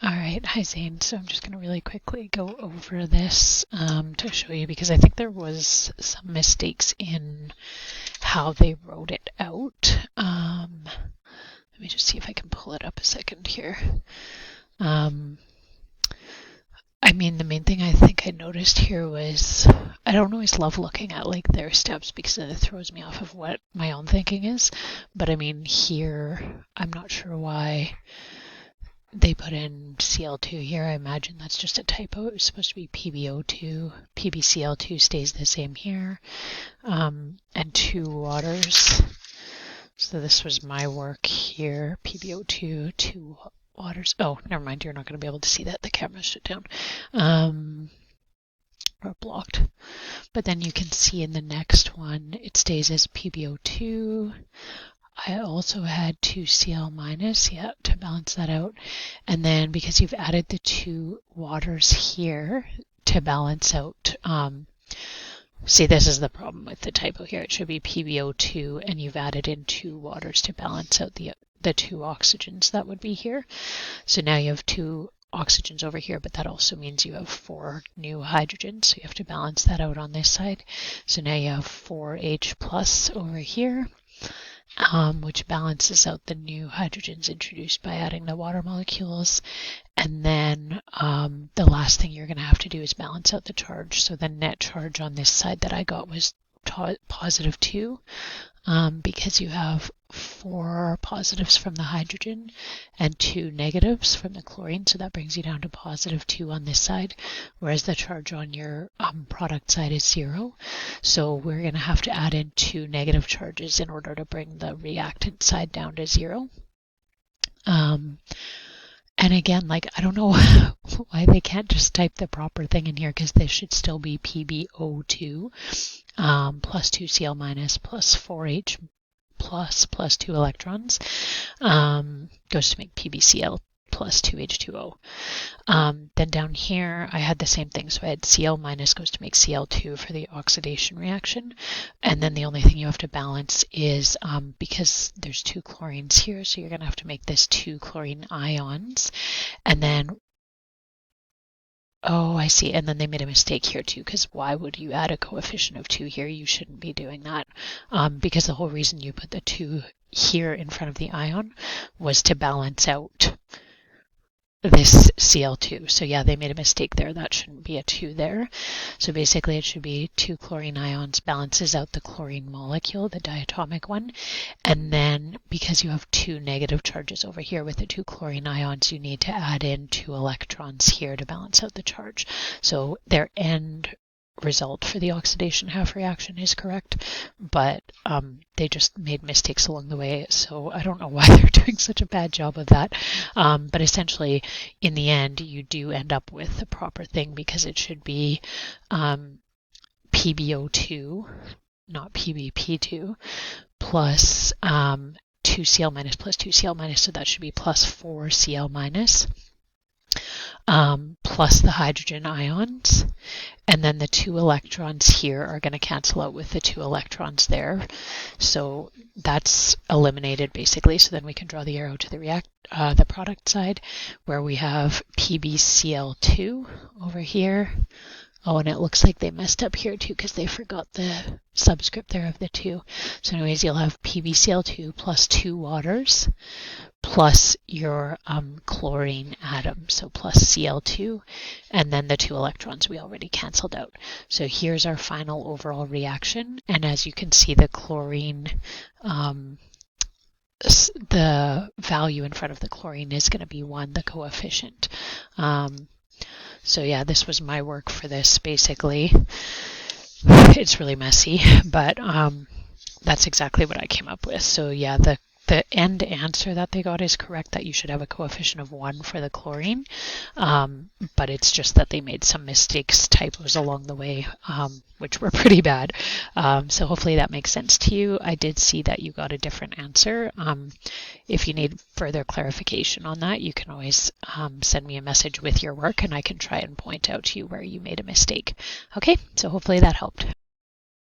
All right, hi Zane. So I'm just going to really quickly go over this to show you because I think there was some mistakes in how they wrote it out. Let me just see if I can pull it up a second here. I mean, the main thing I think I noticed here was I don't always love looking at like their steps because it throws me off of what my own thinking is. But I mean, here, I'm not sure why they put in CL2 here. I imagine that's just a typo. It was supposed to be PbO2. PbCl2 stays the same here. And 2 waters. So this was my work here. PbO2, 2 waters. Oh, never mind. You're not going to be able to see that. The camera's shut down. Or blocked. But then you can see in the next one, it stays as PbO2. I also had 2Cl minus, yeah, to balance that out. And then because you've added the 2 waters here to balance out, see, this is the problem with the typo here. It should be PbO2, and you've added in 2 waters to balance out the 2 oxygens that would be here. So now you have 2 oxygens over here, but that also means you have 4 new hydrogens, so you have to balance that out on this side. So now you have 4H plus over here. Which balances out the new hydrogens introduced by adding the water molecules. And then the last thing you're going to have to do is balance out the charge. So the net charge on this side that I got was positive 2 because you have 4 positives from the hydrogen and 2 negatives from the chlorine. So that brings you down to positive 2 on this side, whereas the charge on your product side is 0. So we're going to have to add in 2 negative charges in order to bring the reactant side down to 0. And again, like, I don't know why they can't just type the proper thing in here, because this should still be PbO2 plus 2Cl minus plus 4H plus 2 electrons goes to make PbCl plus 2H2O. Then down here, I had the same thing. So I had Cl minus goes to make Cl2 for the oxidation reaction. And then the only thing you have to balance is because there's 2 chlorines here, so you're going to have to make this 2 chlorine ions. And then, oh, I see. And then they made a mistake here too, because why would you add a coefficient of 2 here? You shouldn't be doing that because the whole reason you put the 2 here in front of the ion was to balance out this Cl2. So yeah, they made a mistake there. That shouldn't be a 2 there. So basically it should be 2 chlorine ions balances out the chlorine molecule, the diatomic one. And then because you have 2 negative charges over here with the 2 chlorine ions, you need to add in 2 electrons here to balance out the charge. So their end result for the oxidation half reaction is correct, but they just made mistakes along the way, so I don't know why they're doing such a bad job of that. But essentially, in the end, you do end up with the proper thing because it should be PbO2, not PbP2, plus 2Cl minus plus 2Cl minus, so that should be plus 4Cl minus. Plus the hydrogen ions, and then the 2 electrons here are going to cancel out with the 2 electrons there. So that's eliminated basically. So then we can draw the arrow to the product side where we have PbCl2 over here. Oh, and it looks like they messed up here too because they forgot the subscript there of the 2. So anyways, you'll have PbCl2 plus 2 waters plus your chlorine atom, so plus Cl2, and then the 2 electrons we already canceled out. So here's our final overall reaction, and as you can see, the chlorine, the value in front of the chlorine is going to be 1, the coefficient. So yeah, this was my work for this, basically. It's really messy, but that's exactly what I came up with. So yeah, the end answer that they got is correct, that you should have a coefficient of 1 for the chlorine, but it's just that they made some mistakes, typos along the way, which were pretty bad. So hopefully that makes sense to you. I did see that you got a different answer. If you need further clarification on that, you can always send me a message with your work and I can try and point out to you where you made a mistake. Okay, so hopefully that helped.